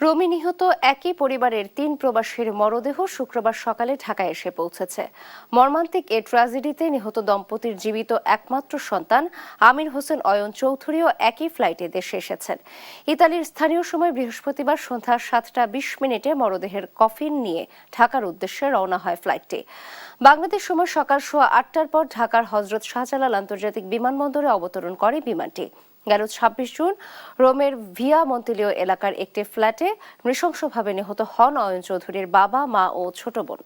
রোমে নিহত একই পরিবারের ৩ প্রবাসীর মরদেহ শুক্রবার সকালে ঢাকায় এসে পৌঁছেছে। মর্মান্তিক এ ট্র্যাজেডিতে নিহত দম্পতির জীবিত একমাত্র সন্তান আমির হোসেন অয়ন চৌধুরীও একই ফ্লাইটে দেশে এসেছেন। ইতালির স্থানীয় সময় বৃহস্পতিবার সন্ধ্যা 7:20 মরদেহের কফিন নিয়ে ঢাকার উদ্দেশ্যে রওনা হয় ফ্লাইটটি। বাংলাদেশ সময় সকাল 8টার পর ঢাকার হযরত শাহজালাল আন্তর্জাতিক বিমানবন্দরে অবতরণ করে বিমানটি। গেল 26 জুন রোমের ভিয়া মন্তেলিও এলাকার একটি ফ্ল্যাটে নৃশংসভাবে নিহত হন অয়ন চৌধুরীর বাবা, মা ও ছোট বোন।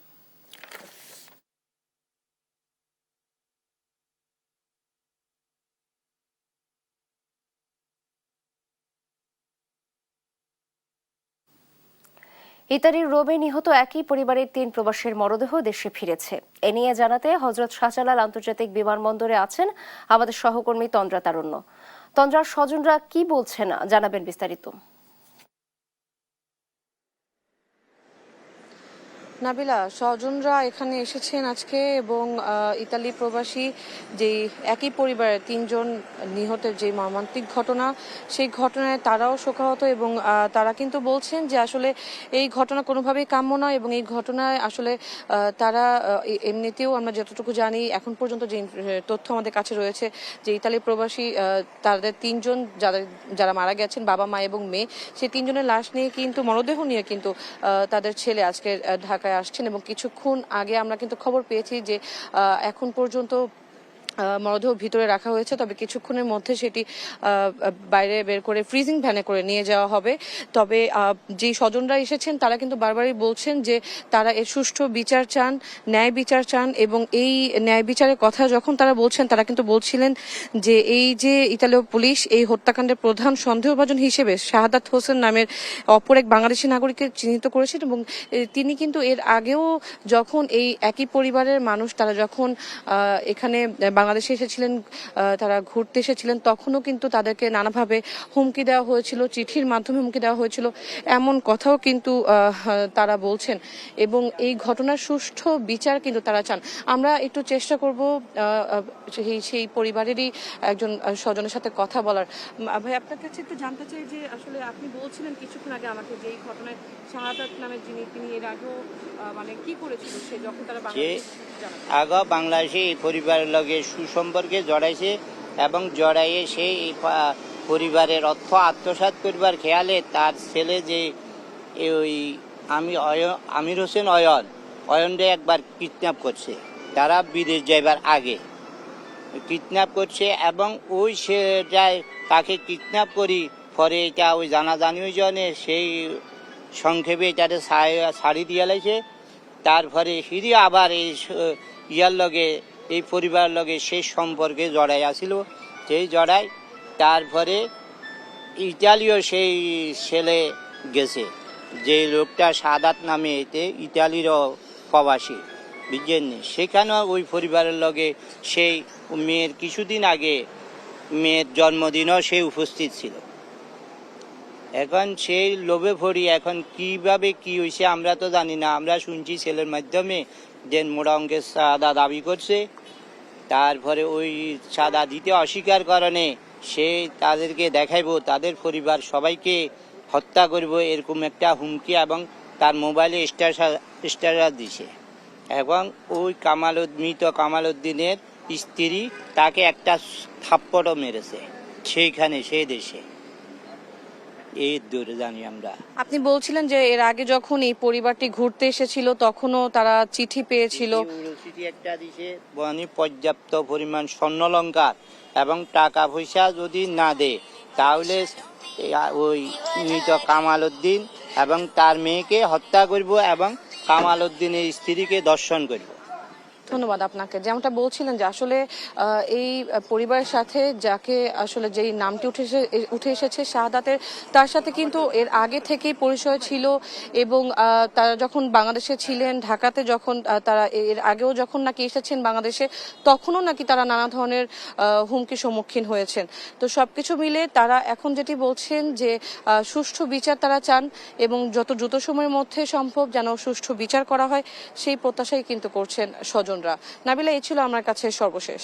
ইতালির রোমে নিহত একই পরিবারের 3 প্রবাসীর মরদেহ দেশে ফিরেছে। এ নিয়ে জানাতে হযরত শাহজালাল আন্তর্জাতিক বিমানবন্দরে আছেন আমাদের সহকর্মী তন্দ্রা তারুণ্য। তন্দ্রার স্বজনরা কি বলছেন জানাবেন বিস্তারিত। নাবিলা, স্বজনরা এখানে এসেছেন আজকে এবং ইতালি প্রবাসী যেই একই পরিবারের 3 জন নিহতের যে মর্মান্তিক ঘটনা, সেই ঘটনায় তারাও শোকাহত এবং তারা কিন্তু বলছেন যে আসলে এই ঘটনা কোনোভাবেই কাম্য নয় এবং এই ঘটনায় আসলে তারা এমনিতেও আমরা যতটুকু জানি এখন পর্যন্ত যে তথ্য আমাদের কাছে রয়েছে যে ইতালি প্রবাসী তাদের 3 জন যারা মারা গেছেন, বাবা, মা এবং মেয়ে, সেই 3 জনের লাশ নিয়ে কিন্তু মরদেহ নিয়ে কিন্তু তাদের ছেলে আজকে ঢাকা আসছেন এবং কিছুক্ষণ আগে আমরা কিন্তু খবর পেয়েছি যে এখন পর্যন্ত মরদেহ ভিতরে রাখা হয়েছে, তবে কিছুক্ষণের মধ্যে সেটি বাইরে বের করে ফ্রিজিং ভ্যানে করে নিয়ে যাওয়া হবে। তবে যে স্বজনরা এসেছেন তারা কিন্তু বারবারই বলছেন যে তারা এর সুষ্ঠু বিচার চান, ন্যায় বিচার চান এবং এই ন্যায় বিচারের কথা যখন তারা বলছেন তারা কিন্তু বলছিলেন যে এই যে ইতালীয় পুলিশ এই হত্যাকাণ্ডের প্রধান সন্দেহভাজন হিসেবে শাহাদাত হোসেন নামের অপর এক বাংলাদেশি নাগরিককে চিহ্নিত করেছেন এবং তিনি কিন্তু এর আগেও যখন এই একই পরিবারের মানুষ তারা যখন এখানে বাংলাদেশে এসেছিলেন, তারা ঘুরতে এসেছিলেন, তখনও কিন্তু তাদেরকে নানাভাবে হুমকি দেওয়া হয়েছিল, চিঠির মাধ্যমে হুমকি দেওয়া হয়েছিল, এমন কথাও কিন্তু তারা বলছেন এবং এই ঘটনার সুষ্ঠু বিচার কিন্তু তারা চান। আমরা একটু চেষ্টা করব সেই পরিবারেরই একজন স্বজনের সাথে কথা বলার। ভাই, আপনার কাছে একটু জানতে চাই যে আসলে আপনি বলছিলেন কিছুক্ষণ আগে আমাকে যে এই ঘটনায় শাহাদাত নামের তিনি এর আগেও মানে কি করেছিল সে যখন তারা আগা বাংলাদেশে এই পরিবারের লগে সুসম্পর্কে জড়াইছে এবং জড়াইয়ে সেই পরিবারের অর্থ আত্মসাৎ করবার খেয়ালে তার ছেলে যে ওই আমির হোসেন অয়নরে একবার কিডন্যাপ করছে, তারা বিদেশ যাইবার আগে কিডন্যাপ করছে এবং ওই সেটায় তাকে কিডন্যাপ করি পরে এটা ওই জানাজানির জন্য সেই সংক্ষেপে এটাতে ছাড়ি দিয়ে লাইছে। তারপরে ফিরে আবার এই ইয়ার লগে এই পরিবার লগে সেই সম্পর্কে জড়াই আসিল, সেই জড়াই তারপরে ইতালিও সেই ছেলে গেছে, যে লোকটা সাদাত নামে এতে ইতালিরও প্রবাসী, বুঝছেন, সেখানেও ওই পরিবারের লগে সেই মেয়ের কিছুদিন আগে মেয়ের জন্মদিনও সে উপস্থিত ছিল। এখন সেই লোভে পড়ি এখন কিভাবে কি হয়েছে আমরা তো জানি না। আমরা শুনছি ছেলের মাধ্যমে যে মোটা অঙ্কের চাঁদা দাবি করছে, তারপরে ওই চাঁদা দিতে অস্বীকার কারণে সে তাদেরকে দেখাইব, তাদের পরিবার সবাইকে হত্যা করব এরকম একটা হুমকি এবং তার মোবাইলে স্ট্যাটাস দিছে এবং ওই মৃত কামাল উদ্দিনের স্ত্রী তাকে একটা থাপ্পড়ও মেরেছে সেইখানে সেই দেশে। এই দূরে জানি আমরা। আপনি বলছিলেন যে এর আগে যখন এই পরিবারটি ঘুরতে এসেছিল তখনও তারা চিঠি পেয়েছিল, চিঠি একটা দিছে পর্যাপ্ত পরিমাণ স্বর্ণালংকার এবং টাকা পয়সা যদি না দেয় তাহলে ওই মৃত কামাল উদ্দিন এবং তার মেয়েকে হত্যা করব এবং কামাল উদ্দিনের স্ত্রীকে ধর্ষণ করব। ধন্যবাদ আপনাকে। যেমনটা বলছিলেন যে আসলে এই পরিবারের সাথে যাকে আসলে যেই নামটি উঠে এসেছে শাহাদাতের, তার সাথে কিন্তু এর আগে থেকেই পরিচয় ছিল এবং তারা যখন বাংলাদেশে ছিলেন, ঢাকাতে যখন তারা এর আগেও যখন নাকি এসেছেন বাংলাদেশে, তখনও নাকি তারা নানা ধরনের হুমকির সম্মুখীন হয়েছেন। তো সবকিছু মিলে তারা এখন যেটি বলছেন যে সুষ্ঠু বিচার তারা চান এবং যত দ্রুত সময়ের মধ্যে সম্ভব যেন সুষ্ঠু বিচার করা হয় সেই প্রত্যাশাই কিন্তু করছেন স্বজন। নাবিলা, এই ছিল আমার কাছে সর্বশেষ।